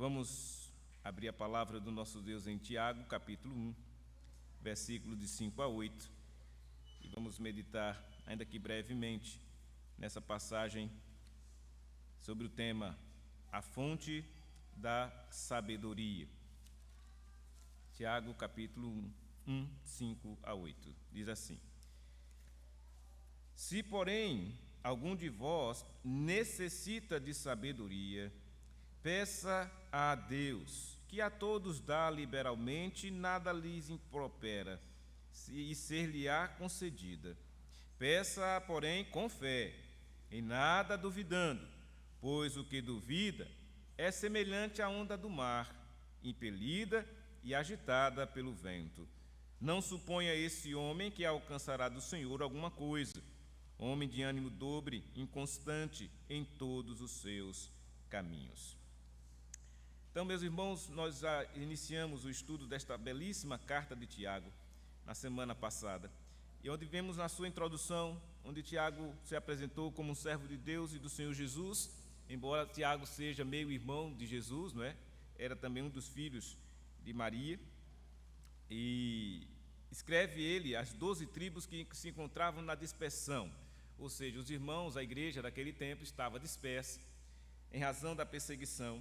Vamos abrir a palavra do nosso Deus em Tiago, capítulo 1, versículo de 5 a 8, e vamos meditar, ainda que brevemente, nessa passagem sobre o tema A Fonte da Sabedoria. Tiago, capítulo 1, 5 a 8, diz assim: Se, porém, algum de vós necessita de sabedoria, peça a Deus, que a todos dá liberalmente, nada lhes impropera, e ser-lhe-á concedida. Peça, porém, com fé, em nada duvidando, pois o que duvida é semelhante à onda do mar, impelida e agitada pelo vento. Não suponha esse homem que alcançará do Senhor alguma coisa. Homem de ânimo dobre, inconstante em todos os seus caminhos. Então, meus irmãos, nós já iniciamos o estudo desta belíssima carta de Tiago na semana passada, e onde vemos na sua introdução, onde Tiago se apresentou como um servo de Deus e do Senhor Jesus, embora Tiago seja meio-irmão de Jesus, não é? Era também um dos filhos de Maria, e escreve ele as 12 tribos que se encontravam na dispersão, ou seja, os irmãos, a igreja daquele tempo estava dispersa em razão da perseguição,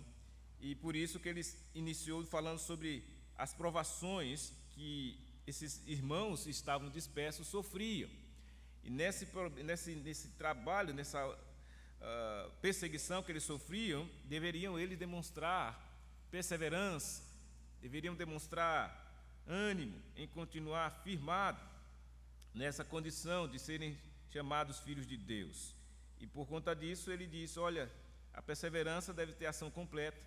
e por isso que ele iniciou falando sobre as provações que esses irmãos estavam dispersos sofriam. E nesse trabalho, nessa perseguição que eles sofriam, deveriam eles demonstrar perseverança, deveriam demonstrar ânimo em continuar firmado nessa condição de serem chamados filhos de Deus. E por conta disso ele disse: olha, a perseverança deve ter ação completa,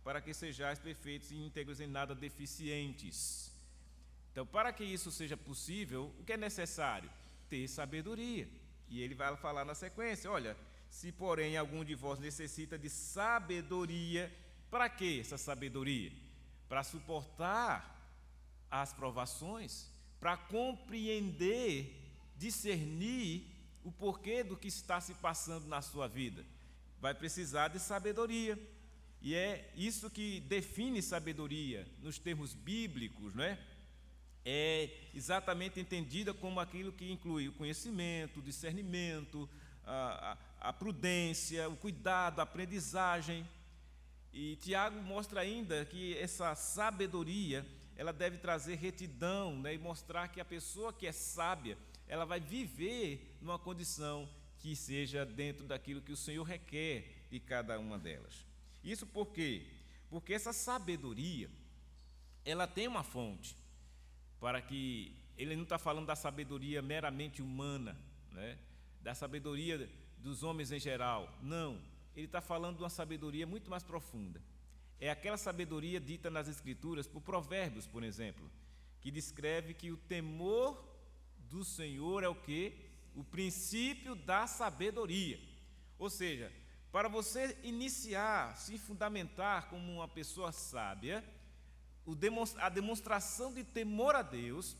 para que sejais perfeitos e íntegros, em nada deficientes. Então, para que isso seja possível, o que é necessário? Ter sabedoria. E ele vai falar na sequência: olha, se porém algum de vós necessita de sabedoria, para que essa sabedoria? Para suportar as provações, para compreender, discernir o porquê do que está se passando na sua vida. Vai precisar de sabedoria. E é isso que define sabedoria nos termos bíblicos, não é? É exatamente entendida como aquilo que inclui o conhecimento, o discernimento, a prudência, o cuidado, a aprendizagem. E Tiago mostra ainda que essa sabedoria, ela deve trazer retidão, né? E mostrar que a pessoa que é sábia, ela vai viver numa condição que seja dentro daquilo que o Senhor requer de cada uma delas. Isso por quê? Porque essa sabedoria, ela tem uma fonte, para que ele não está falando da sabedoria meramente humana, né? Da sabedoria dos homens em geral, não, ele está falando de uma sabedoria muito mais profunda. É aquela sabedoria dita nas Escrituras, por Provérbios, por exemplo, que descreve que o temor do Senhor é o quê? O princípio da sabedoria. Ou seja, para você iniciar, se fundamentar como uma pessoa sábia, a demonstração de temor a Deus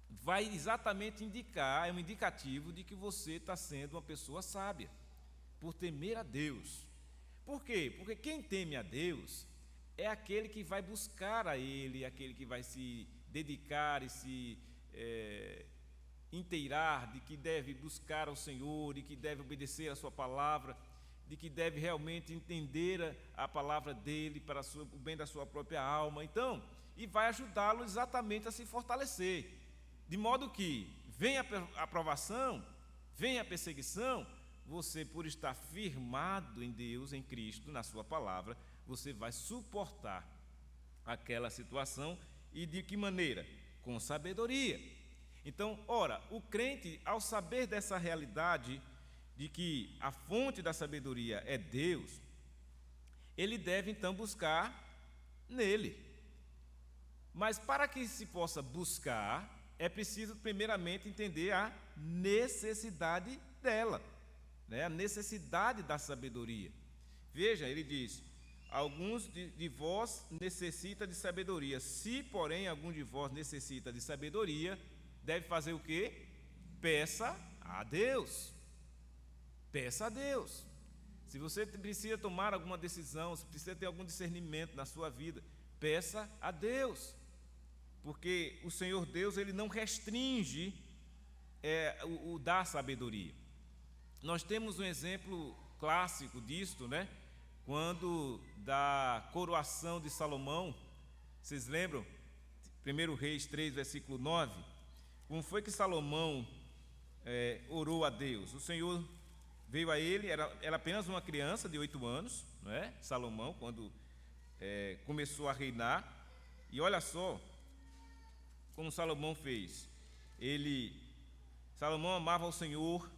vai exatamente indicar, é um indicativo de que você está sendo uma pessoa sábia, por temer a Deus. Por quê? Porque quem teme a Deus é aquele que vai buscar a Ele, aquele que vai se dedicar e se inteirar de que deve buscar ao Senhor, e que deve obedecer a sua palavra, de que deve realmente entender a palavra dele para o bem da sua própria alma. Então, e vai ajudá-lo exatamente a se fortalecer, de modo que venha a provação, venha a perseguição, você, por estar firmado em Deus, em Cristo, na sua palavra, você vai suportar aquela situação. E de que maneira? Com sabedoria. Então, ora, o crente, ao saber dessa realidade de que a fonte da sabedoria é Deus, ele deve então buscar nele. Mas para que se possa buscar, é preciso primeiramente entender a necessidade dela, né? A necessidade da sabedoria. Veja, ele diz: alguns de vós necessita de sabedoria. Se, porém, algum de vós necessita de sabedoria, deve fazer o quê? Peça a Deus. Peça a Deus. Se você precisa tomar alguma decisão, se precisa ter algum discernimento na sua vida, peça a Deus, porque o Senhor Deus, Ele não restringe o dar sabedoria. Nós temos um exemplo clássico disto, né? Quando da coroação de Salomão, vocês lembram? 1 Reis 3, versículo 9, como foi que Salomão orou a Deus? O Senhor veio a ele, era apenas uma criança de 8 anos, não é? Salomão, quando começou a reinar, e olha só como Salomão fez. Salomão amava o Senhor,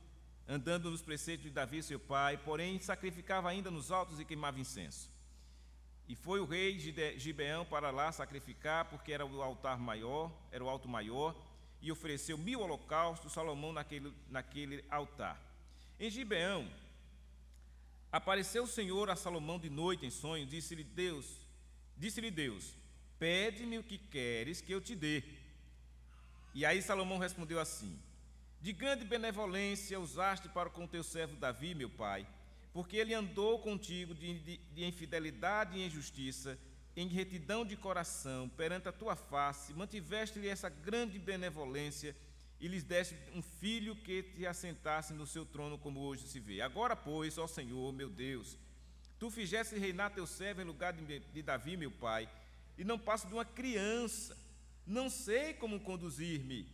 andando nos preceitos de Davi, seu pai, porém sacrificava ainda nos altos e queimava incenso. E foi o rei de Gibeão para lá sacrificar, porque era o altar maior, era o alto maior, e ofereceu 1000 holocaustos, Salomão naquele altar. Em Gibeão, apareceu o Senhor a Salomão de noite em sonho, disse-lhe Deus, pede-me o que queres que eu te dê. E aí Salomão respondeu assim: de grande benevolência usaste para com teu servo Davi, meu pai, porque ele andou contigo de infidelidade e injustiça, em retidão de coração, perante a tua face, mantiveste-lhe essa grande benevolência, e lhes deste um filho que te assentasse no seu trono, como hoje se vê. Agora, pois, ó Senhor, meu Deus, tu fizeste reinar teu servo em lugar de Davi, meu pai, e não passo de uma criança, não sei como conduzir-me.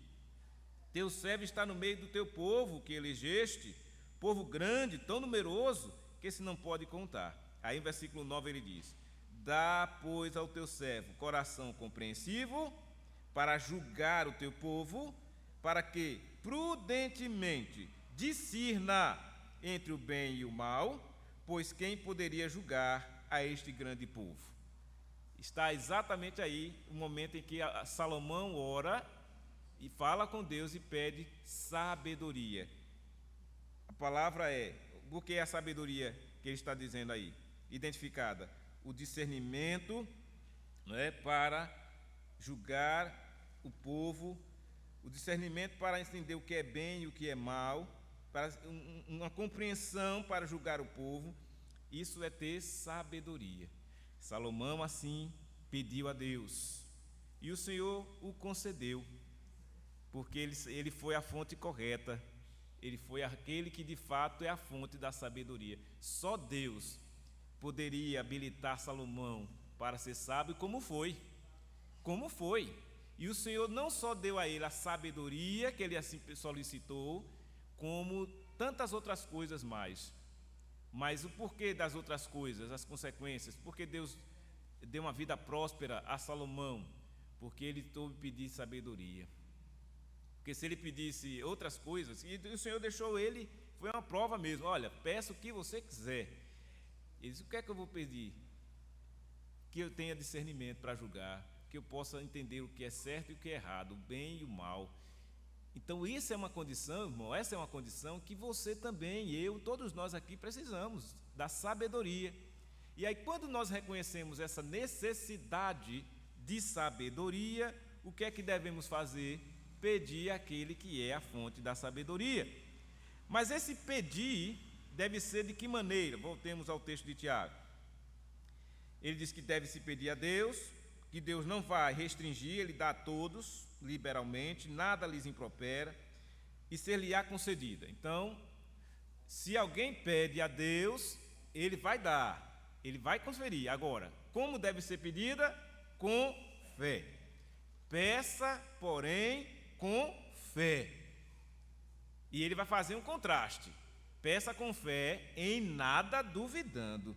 Teu servo está no meio do teu povo que elegeste, povo grande, tão numeroso, que se não pode contar. Aí, no versículo 9, ele diz: dá, pois, ao teu servo coração compreensivo, para julgar o teu povo, para que prudentemente discirna entre o bem e o mal, pois quem poderia julgar a este grande povo? Está exatamente aí o momento em que Salomão ora e fala com Deus e pede sabedoria. A palavra o que é a sabedoria que ele está dizendo aí? Identificada, o discernimento, não é, para julgar o povo, o discernimento para entender o que é bem e o que é mal, para uma compreensão para julgar o povo. Isso é ter sabedoria. Salomão assim pediu a Deus, e o Senhor o concedeu, porque ele foi a fonte correta, ele foi aquele que de fato é a fonte da sabedoria. Só Deus poderia habilitar Salomão para ser sábio, como foi. E o Senhor não só deu a ele a sabedoria que ele assim solicitou, como tantas outras coisas mais. Mas o porquê das outras coisas, as consequências? Porque Deus deu uma vida próspera a Salomão, porque ele soube pedir sabedoria. Porque se ele pedisse outras coisas, e o Senhor deixou ele, foi uma prova mesmo: olha, peça o que você quiser. Ele disse: o que é que eu vou pedir? Que eu tenha discernimento para julgar, que eu possa entender o que é certo e o que é errado, o bem e o mal. Então isso é uma condição, irmão, essa é uma condição que você também, eu, todos nós aqui precisamos da sabedoria. E aí, quando nós reconhecemos essa necessidade de sabedoria, o que é que devemos fazer? Pedir àquele que é a fonte da sabedoria. Mas esse pedir deve ser de que maneira? Voltemos ao texto de Tiago. Ele diz que deve se pedir a Deus, que Deus não vai restringir, Ele dá a todos liberalmente, nada lhes impropera, e ser-lhe-á concedida. Então, se alguém pede a Deus, Ele vai dar, Ele vai conferir. Agora, como deve ser pedida? Com fé. Peça, porém, com fé. E Ele vai fazer um contraste: peça com fé, em nada duvidando,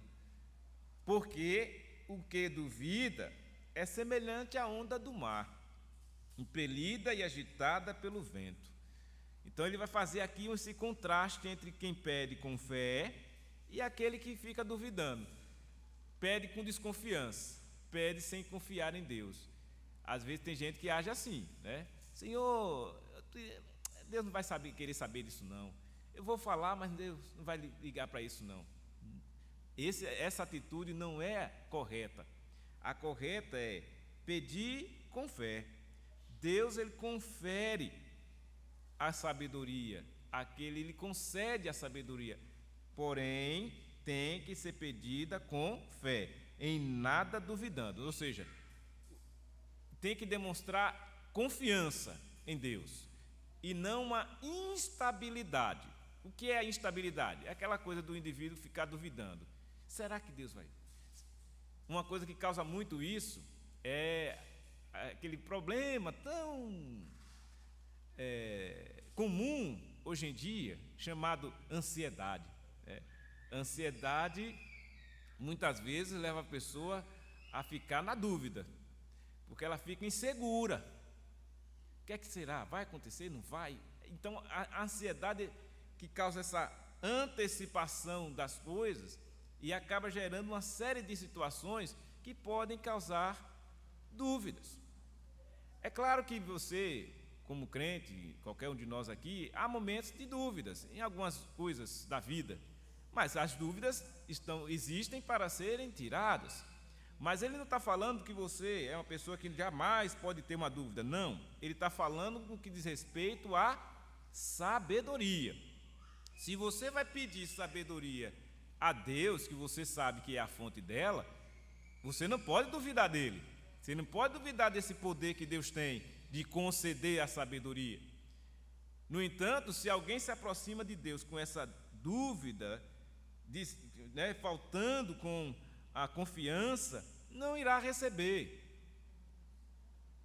porque o que duvida é semelhante à onda do mar, impelida e agitada pelo vento. Então ele vai fazer aqui esse contraste entre quem pede com fé e aquele que fica duvidando, pede com desconfiança, pede sem confiar em Deus. Às vezes tem gente que age assim, né? Senhor, Deus não vai querer saber disso não. Eu vou falar, mas Deus não vai ligar para isso não. Essa atitude não é correta. A correta é pedir com fé. Deus, Ele confere a sabedoria, ele concede a sabedoria, porém, tem que ser pedida com fé, em nada duvidando. Ou seja, tem que demonstrar confiança em Deus e não uma instabilidade. O que é a instabilidade? É aquela coisa do indivíduo ficar duvidando. Será que Deus vai? Uma coisa que causa muito isso é aquele problema tão comum hoje em dia, chamado ansiedade. Ansiedade, muitas vezes, leva a pessoa a ficar na dúvida, porque ela fica insegura. O que é que será? Vai acontecer? Não vai? Então, a ansiedade que causa essa antecipação das coisas e acaba gerando uma série de situações que podem causar dúvidas. É claro que você, como crente, qualquer um de nós aqui, há momentos de dúvidas em algumas coisas da vida, mas as dúvidas existem para serem tiradas. Mas ele não está falando que você é uma pessoa que jamais pode ter uma dúvida, não. Ele está falando no que diz respeito à sabedoria. Se você vai pedir sabedoria a Deus, que você sabe que é a fonte dela, você não pode duvidar dele. Você não pode duvidar desse poder que Deus tem de conceder a sabedoria. No entanto, se alguém se aproxima de Deus com essa dúvida, faltando com a confiança, não irá receber.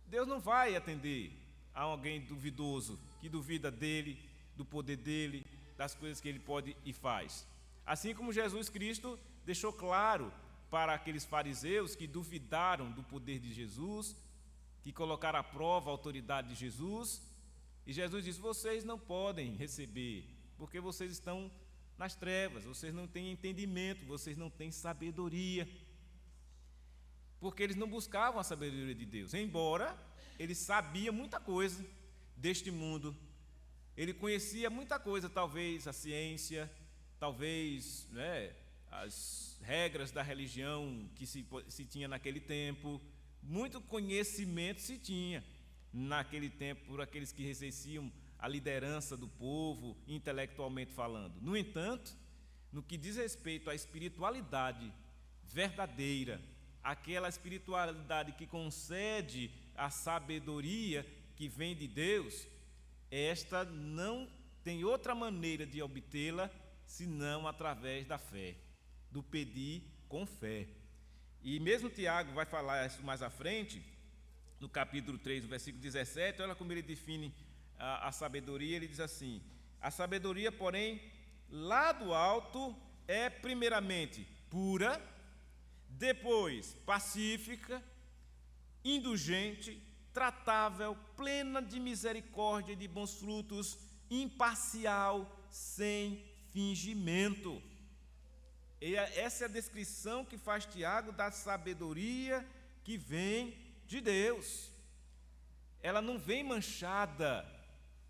Deus não vai atender a alguém duvidoso, que duvida dele, do poder dele, das coisas que ele pode e faz. Assim como Jesus Cristo deixou claro para aqueles fariseus que duvidaram do poder de Jesus, que colocaram à prova a autoridade de Jesus, e Jesus disse: vocês não podem receber, porque vocês estão nas trevas, vocês não têm entendimento, vocês não têm sabedoria, porque eles não buscavam a sabedoria de Deus, embora ele sabia muita coisa deste mundo, ele conhecia muita coisa, talvez a ciência, talvez as regras da religião que se tinha naquele tempo, muito conhecimento se tinha naquele tempo por aqueles que exerciam a liderança do povo, intelectualmente falando. No entanto, no que diz respeito à espiritualidade verdadeira, aquela espiritualidade que concede a sabedoria que vem de Deus, esta não tem outra maneira de obtê-la senão através da fé, do pedir com fé. E mesmo Tiago vai falar isso mais à frente, no capítulo 3, no versículo 17, olha como ele define a sabedoria. Ele diz assim: a sabedoria, porém, lá do alto é primeiramente pura, depois pacífica, indulgente, tratável, plena de misericórdia e de bons frutos, imparcial, sem fingimento. E essa é a descrição que faz Tiago da sabedoria que vem de Deus. Ela não vem manchada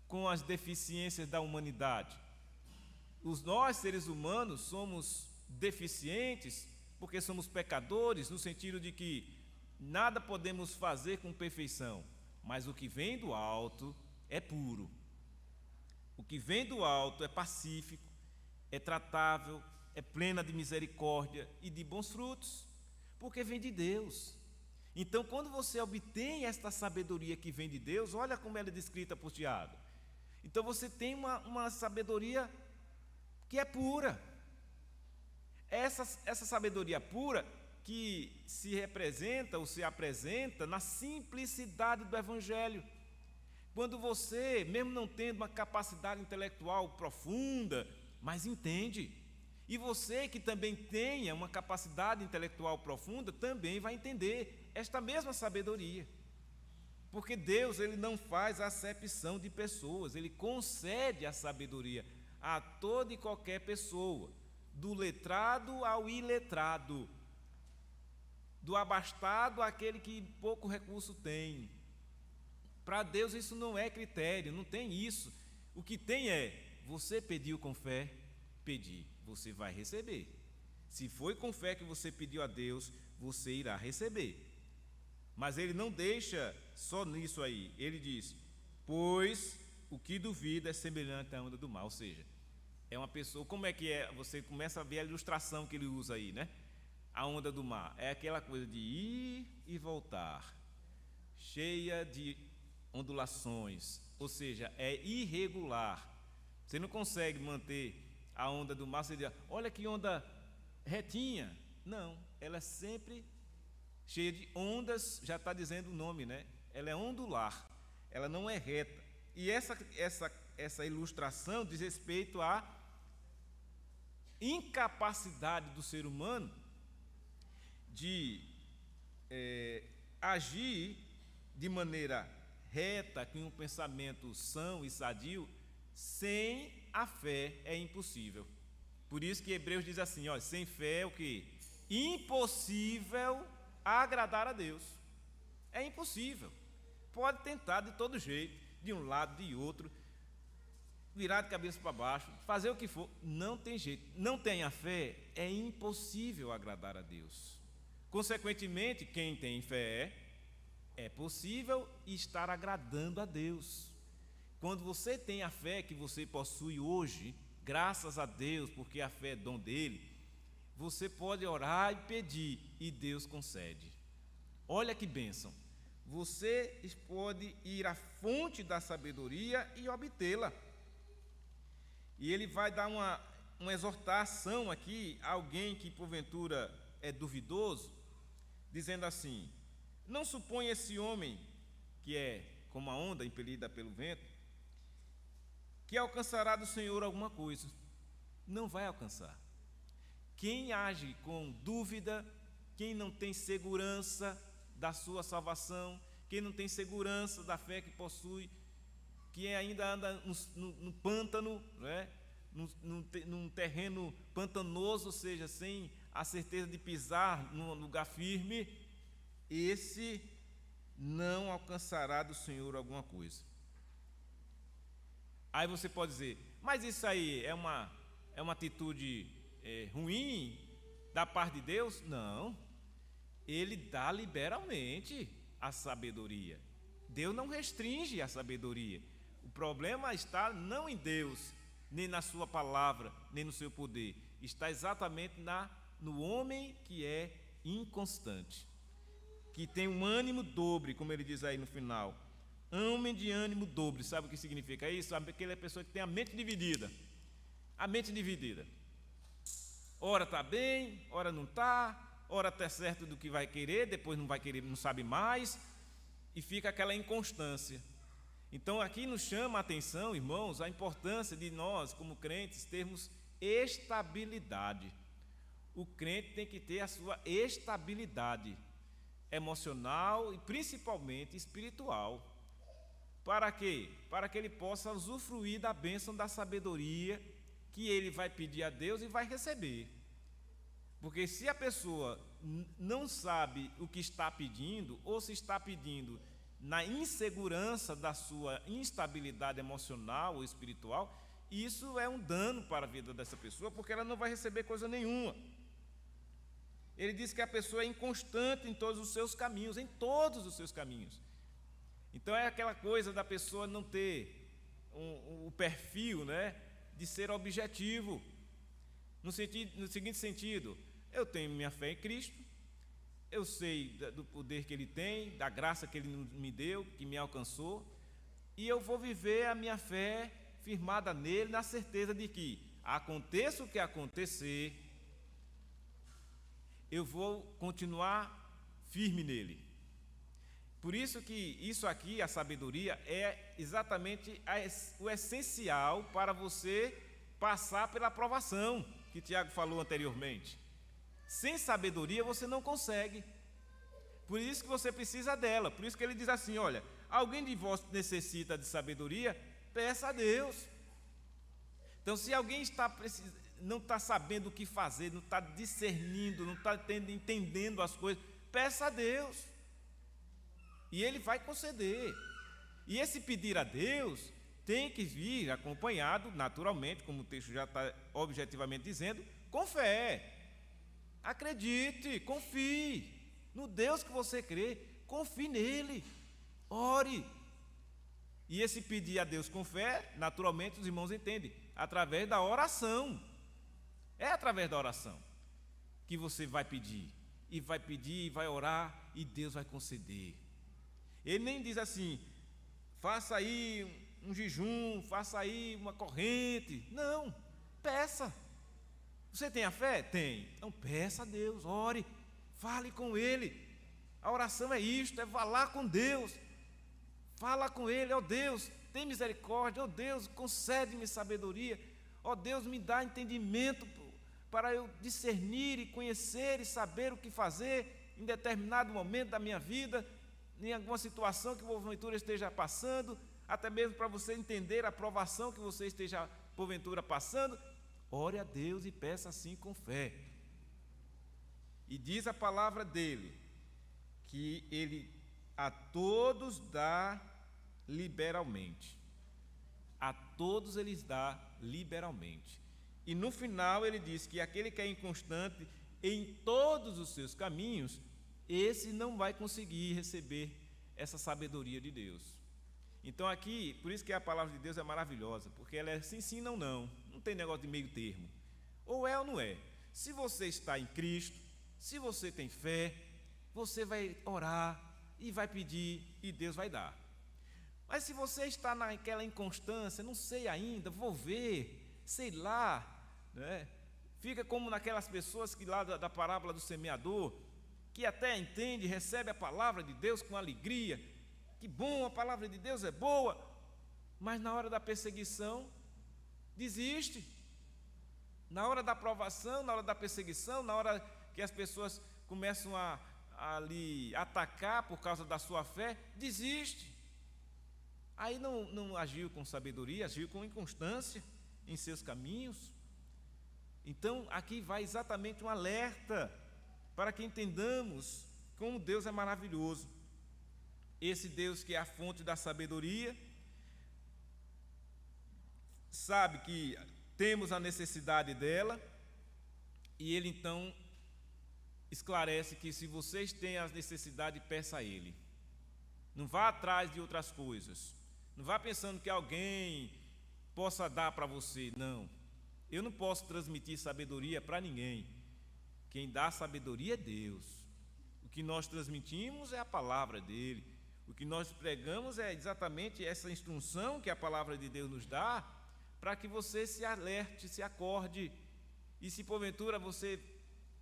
com as deficiências da humanidade. Nós, seres humanos, somos deficientes porque somos pecadores, no sentido de que nada podemos fazer com perfeição, mas o que vem do alto é puro. O que vem do alto é pacífico, é tratável, é plena de misericórdia e de bons frutos, porque vem de Deus. Então, quando você obtém esta sabedoria que vem de Deus, olha como ela é descrita por Tiago. Então, você tem uma sabedoria que é pura. Essa sabedoria pura que se representa ou se apresenta na simplicidade do Evangelho. Quando você, mesmo não tendo uma capacidade intelectual profunda, mas entende. E você que também tenha uma capacidade intelectual profunda, também vai entender esta mesma sabedoria. Porque Deus, ele não faz acepção de pessoas, ele concede a sabedoria a toda e qualquer pessoa, do letrado ao iletrado, do abastado àquele que pouco recurso tem. Para Deus isso não é critério, não tem isso. O que tem é, você pediu com fé, pedir, você vai receber. Se foi com fé que você pediu a Deus, você irá receber. Mas ele não deixa só nisso aí, ele diz: pois o que duvida é semelhante à onda do mar, ou seja, É uma pessoa, como é que é? Você começa a ver a ilustração que ele usa aí, né? A onda do mar é aquela coisa de ir e voltar, cheia de ondulações, ou seja, é irregular. Você não consegue manter a onda do mar, você diz, olha que onda retinha. Não, ela é sempre cheia de ondas, já está dizendo o nome, né? Ela é ondular, ela não é reta. E essa ilustração diz respeito à incapacidade do ser humano de agir de maneira reta, com um pensamento são e sadio, sem a fé é impossível. Por isso que Hebreus diz assim, ó, sem fé é o quê? Impossível agradar a Deus. É impossível. Pode tentar de todo jeito, de um lado, de outro, virar de cabeça para baixo, fazer o que for, não tem jeito. Não tem a fé, é impossível agradar a Deus. Consequentemente, quem tem fé, é possível estar agradando a Deus. Quando você tem a fé que você possui hoje, graças a Deus, porque a fé é dom dele, você pode orar e pedir, e Deus concede. Olha que bênção. Você pode ir à fonte da sabedoria e obtê-la. E ele vai dar uma exortação aqui a alguém que porventura é duvidoso, dizendo assim: não suponha esse homem, que é como a onda impelida pelo vento, que alcançará do Senhor alguma coisa. Não vai alcançar. Quem age com dúvida, quem não tem segurança da sua salvação, quem não tem segurança da fé que possui, que ainda anda no pântano, né? num terreno pantanoso, ou seja, sem a certeza de pisar num lugar firme, esse não alcançará do Senhor alguma coisa. Aí você pode dizer, mas isso aí é uma atitude ruim da parte de Deus? Não, Ele dá liberalmente a sabedoria. Deus não restringe a sabedoria. O problema está não em Deus, nem na sua palavra, nem no seu poder. Está exatamente no homem que é inconstante, que tem um ânimo dobre, como ele diz aí no final. Homem de ânimo dobre, sabe o que significa isso? Sabe que ele é a pessoa que tem a mente dividida. A mente dividida. Ora está bem, ora não está, ora está certo do que vai querer, depois não vai querer, não sabe mais, e fica aquela inconstância. Então aqui nos chama a atenção, irmãos, a importância de nós, como crentes, termos estabilidade. O crente tem que ter a sua estabilidade emocional e principalmente espiritual. Para quê? Para que ele possa usufruir da bênção da sabedoria que ele vai pedir a Deus e vai receber. Porque se a pessoa não sabe o que está pedindo, ou se está pedindo na insegurança da sua instabilidade emocional ou espiritual, isso é um dano para a vida dessa pessoa, porque ela não vai receber coisa nenhuma. Ele diz que a pessoa é inconstante em todos os seus caminhos, em todos os seus caminhos. Então é aquela coisa da pessoa não ter o perfil, né, de ser objetivo, no seguinte sentido: eu tenho minha fé em Cristo, eu sei do poder que Ele tem, da graça que Ele me deu, que me alcançou, e eu vou viver a minha fé firmada nele, na certeza de que, aconteça o que acontecer, eu vou continuar firme nele. Por isso que isso aqui, a sabedoria, é exatamente o essencial para você passar pela aprovação que Tiago falou anteriormente. Sem sabedoria você não consegue. Por isso que você precisa dela. Por isso que ele diz assim: olha, alguém de vós necessita de sabedoria, peça a Deus. Então, se alguém não está sabendo o que fazer, não está discernindo, não está entendendo as coisas, peça a Deus. E Ele vai conceder. E esse pedir a Deus tem que vir acompanhado, naturalmente, como o texto já está objetivamente dizendo, com fé. Acredite, confie no Deus que você crê, confie nele, ore. E esse pedir a Deus com fé, naturalmente os irmãos entendem, Através da oração. É através da oração que você vai pedir, e vai orar, e Deus vai conceder. Ele nem diz assim, faça aí um jejum, faça aí uma corrente. Não, peça. Você tem a fé? Tem. Então peça a Deus, ore, fale com Ele. A oração é isto, é falar com Deus. Fala com Ele, ó Deus, tem misericórdia, ó Deus, concede-me sabedoria, ó Deus, me dá entendimento para eu discernir e conhecer e saber o que fazer em determinado momento da minha vida, em alguma situação que porventura esteja passando, até mesmo para você entender a provação que você esteja porventura passando. Ore a Deus e peça assim com fé. E diz a palavra dele, que ele a todos dá liberalmente. A todos eles dá liberalmente. E no final ele diz que aquele que é inconstante em todos os seus caminhos, esse não vai conseguir receber essa sabedoria de Deus. Então aqui, por isso que a palavra de Deus é maravilhosa, porque ela é sim, sim, não, não. Não tem negócio de meio termo. Ou é ou não é. Se você está em Cristo, se você tem fé, você vai orar e vai pedir e Deus vai dar. Mas se você está naquela inconstância, não sei ainda, vou ver, sei lá, né? Fica como naquelas pessoas que lá da parábola do semeador, que até entende, recebe a palavra de Deus com alegria, que bom, a palavra de Deus é boa, mas na hora da perseguição, desiste. Na hora da provação, na hora da perseguição, na hora que as pessoas começam a lhe atacar por causa da sua fé, desiste. Aí não agiu com sabedoria, agiu com inconstância em seus caminhos. Então aqui vai exatamente um alerta para que entendamos como Deus é maravilhoso. Esse Deus que é a fonte da sabedoria, sabe que temos a necessidade dela, e Ele então esclarece que se vocês têm a necessidade, peça a Ele. Não vá atrás de outras coisas. Não vá pensando que alguém possa dar para você. Não. Eu não posso transmitir sabedoria para ninguém. Quem dá sabedoria é Deus. O que nós transmitimos é a palavra dele. O que nós pregamos é exatamente essa instrução que a palavra de Deus nos dá, para que você se alerte, se acorde. E se porventura você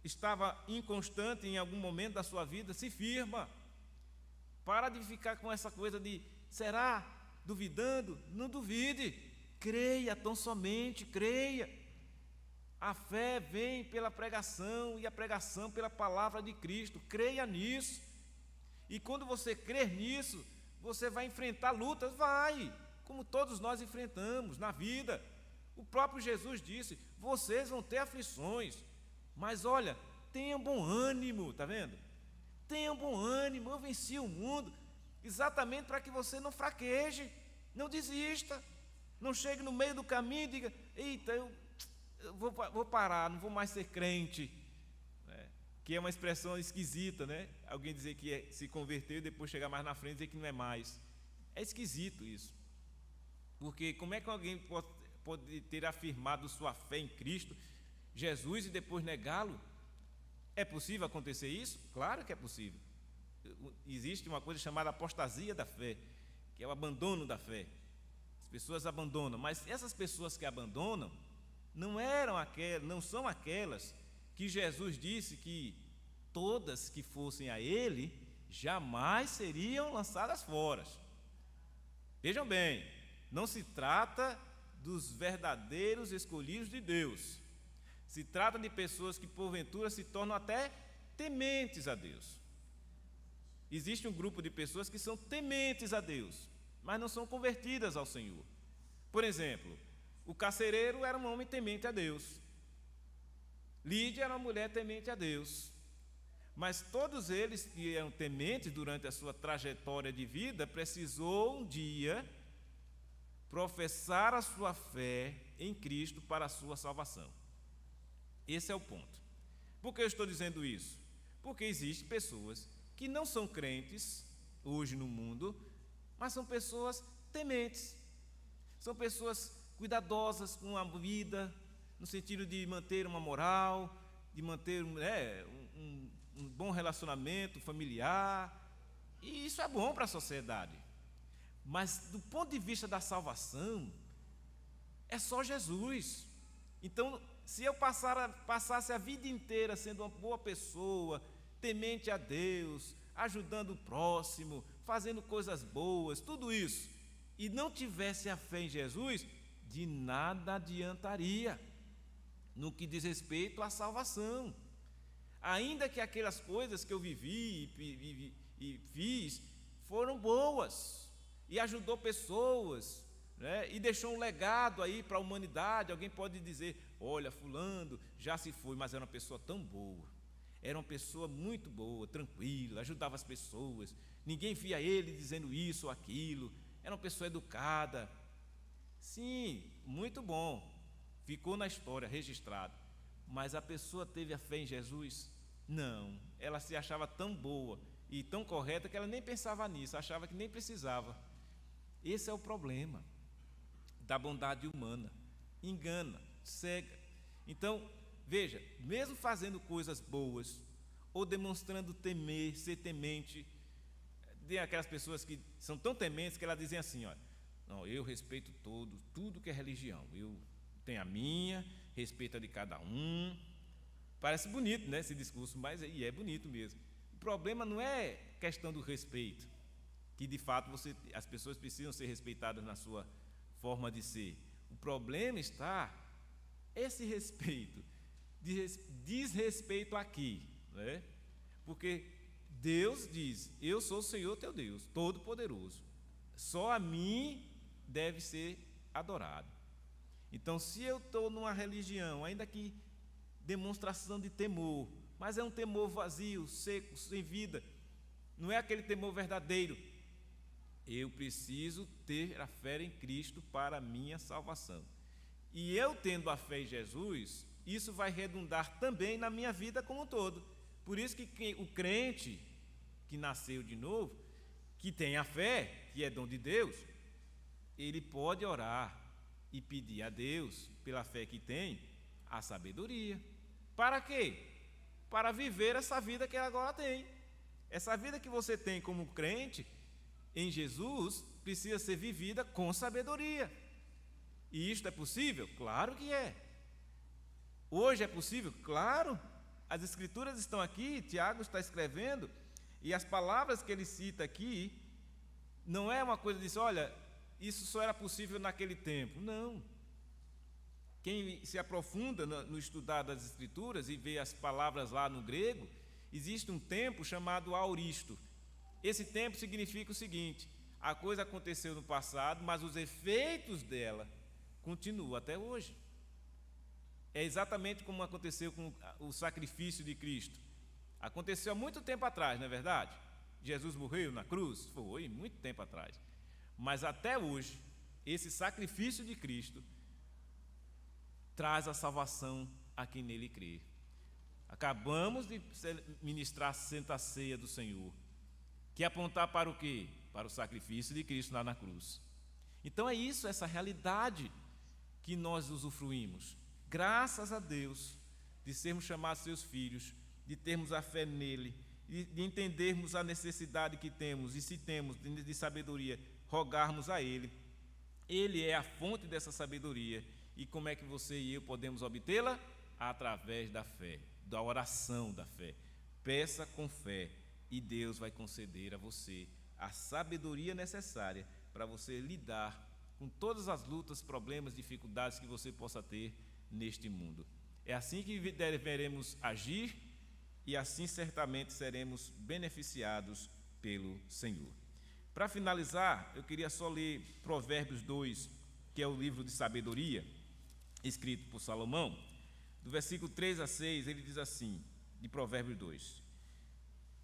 estava inconstante em algum momento da sua vida, se firma. Para de ficar com essa coisa de, será? Duvidando? Não duvide. Creia, tão somente, creia. A fé vem pela pregação e a pregação pela palavra de Cristo. Creia nisso. E quando você crer nisso, você vai enfrentar lutas, vai, como todos nós enfrentamos na vida. O próprio Jesus disse, vocês vão ter aflições, mas olha, tenham bom ânimo, está vendo? Tenham bom ânimo, eu venci o mundo, exatamente para que você não fraqueje, não desista, não chegue no meio do caminho e diga, eita, eu vou parar, não vou mais ser crente, né? Que é uma expressão esquisita, né? Alguém dizer que se converteu e depois chegar mais na frente e dizer que não é mais. É esquisito isso, porque como é que alguém pode ter afirmado sua fé em Cristo, Jesus, e depois negá-lo? É possível acontecer isso? Claro que é possível. Existe uma coisa chamada apostasia da fé, que é o abandono da fé. As pessoas abandonam, mas essas pessoas que abandonam não são aquelas que Jesus disse que todas que fossem a Ele jamais seriam lançadas fora. Vejam bem, não se trata dos verdadeiros escolhidos de Deus. Se trata de pessoas que porventura se tornam até tementes a Deus. Existe um grupo de pessoas que são tementes a Deus, mas não são convertidas ao Senhor. Por exemplo, o carcereiro era um homem temente a Deus. Lídia era uma mulher temente a Deus. Mas todos eles que eram tementes durante a sua trajetória de vida, precisou um dia professar a sua fé em Cristo para a sua salvação. Esse é o ponto. Por que eu estou dizendo isso? Porque existem pessoas que não são crentes hoje no mundo, mas são pessoas tementes. São pessoas cuidadosas com a vida, no sentido de manter uma moral, de manter um bom relacionamento familiar, e isso é bom para a sociedade. Mas do ponto de vista da salvação, é só Jesus. Então, se eu passasse a vida inteira sendo uma boa pessoa, temente a Deus, ajudando o próximo, fazendo coisas boas, tudo isso, e não tivesse a fé em Jesus, de nada adiantaria no que diz respeito à salvação. Ainda que aquelas coisas que eu vivi e fiz foram boas e ajudou pessoas, né, e deixou um legado aí para a humanidade. Alguém pode dizer: olha, fulano já se foi, mas era uma pessoa tão boa, era uma pessoa muito boa, tranquila, ajudava as pessoas, ninguém via ele dizendo isso ou aquilo, era uma pessoa educada. Sim, muito bom, ficou na história registrado. Mas a pessoa teve a fé em Jesus? Não, ela se achava tão boa e tão correta que ela nem pensava nisso, achava que nem precisava. Esse é o problema da bondade humana, engana, cega. Então, veja, mesmo fazendo coisas boas ou demonstrando temer, ser temente, tem aquelas pessoas que são tão tementes que elas dizem assim: olha, não, eu respeito tudo que é religião, eu tenho a minha, respeito a de cada um. Parece bonito, né, esse discurso, mas é bonito mesmo. O problema não é questão do respeito, que de fato as pessoas precisam ser respeitadas na sua forma de ser. O problema está esse respeito, desrespeito aqui, né? Porque Deus diz: eu sou o Senhor teu Deus, Todo-Poderoso, só a mim deve ser adorado. Então, se eu estou numa religião, ainda que demonstração de temor, mas é um temor vazio, seco, sem vida, não é aquele temor verdadeiro, eu preciso ter a fé em Cristo para a minha salvação. E eu tendo a fé em Jesus, isso vai redundar também na minha vida como um todo. Por isso que o crente que nasceu de novo, que tem a fé, que é dom de Deus, ele pode orar e pedir a Deus, pela fé que tem, a sabedoria. Para quê? Para viver essa vida que ele agora tem. Essa vida que você tem como crente em Jesus precisa ser vivida com sabedoria. E isto é possível? Claro que é. Hoje é possível? Claro. As escrituras estão aqui, Tiago está escrevendo, e as palavras que ele cita aqui, não é uma coisa de dizer: olha, isso só era possível naquele tempo. Não. Quem se aprofunda no estudar das escrituras e vê as palavras lá no grego, existe um tempo chamado auristo. Esse tempo significa o seguinte: a coisa aconteceu no passado, mas os efeitos dela continuam até hoje. É exatamente como aconteceu com o sacrifício de Cristo. Aconteceu há muito tempo atrás, não é verdade? Jesus morreu na cruz? Foi, muito tempo atrás. Mas até hoje, esse sacrifício de Cristo traz a salvação a quem nele crê. Acabamos de ministrar a Santa Ceia do Senhor, que apontar para o quê? Para o sacrifício de Cristo lá na cruz. Então é isso, essa realidade que nós usufruímos. Graças a Deus, de sermos chamados seus filhos, de termos a fé nele, de entendermos a necessidade que temos, e se temos de sabedoria, rogarmos a ele. Ele é a fonte dessa sabedoria. E como é que você e eu podemos obtê-la? Através da fé, da oração da fé. Peça com fé e Deus vai conceder a você a sabedoria necessária para você lidar com todas as lutas, problemas, dificuldades que você possa ter neste mundo. É assim que deveremos agir e assim certamente seremos beneficiados pelo Senhor. Para finalizar, eu queria só ler Provérbios 2, que é o livro de sabedoria, escrito por Salomão. Do versículo 3 a 6, ele diz assim, de Provérbios 2: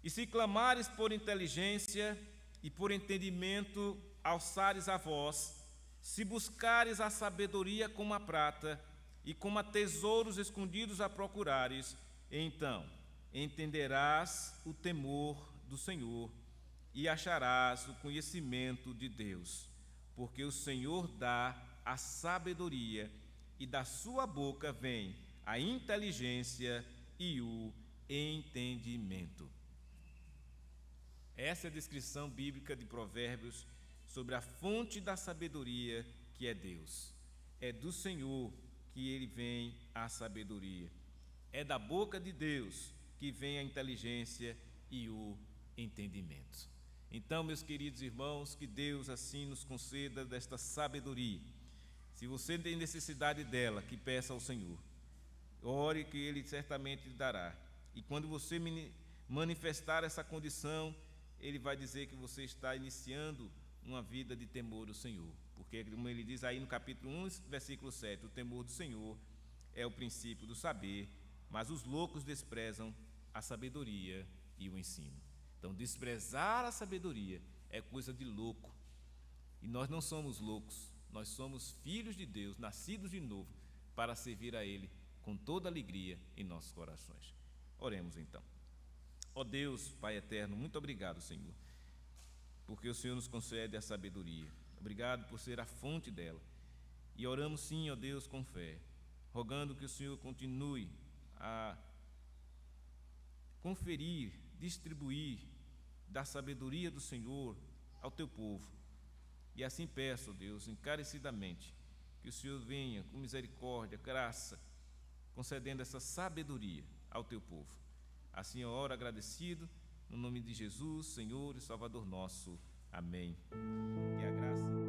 E se clamares por inteligência e por entendimento, alçares a voz, se buscares a sabedoria como a prata, e como a tesouros escondidos a procurares, então entenderás o temor do Senhor e acharás o conhecimento de Deus, porque o Senhor dá a sabedoria, e da sua boca vem a inteligência e o entendimento. Essa é a descrição bíblica de Provérbios sobre a fonte da sabedoria, que é Deus. É do Senhor que ele vem a sabedoria. É da boca de Deus que vem a inteligência e o entendimento. Então, meus queridos irmãos, que Deus assim nos conceda desta sabedoria. Se você tem necessidade dela, que peça ao Senhor. Ore que Ele certamente lhe dará. E quando você manifestar essa condição, Ele vai dizer que você está iniciando uma vida de temor do Senhor. Porque, como Ele diz aí no capítulo 1, versículo 7, o temor do Senhor é o princípio do saber, mas os loucos desprezam a sabedoria e o ensino. Então, desprezar a sabedoria é coisa de louco. E nós não somos loucos. Nós somos filhos de Deus, nascidos de novo, para servir a Ele com toda alegria em nossos corações. Oremos então. Ó Deus, Pai eterno, muito obrigado, Senhor, porque o Senhor nos concede a sabedoria. Obrigado por ser a fonte dela. E oramos sim, ó Deus, com fé, rogando que o Senhor continue a conferir, distribuir da sabedoria do Senhor ao teu povo. E assim peço, Deus, encarecidamente, que o Senhor venha com misericórdia, graça, concedendo essa sabedoria ao teu povo. Assim eu oro agradecido, no nome de Jesus, Senhor e Salvador nosso. Amém. Que a graça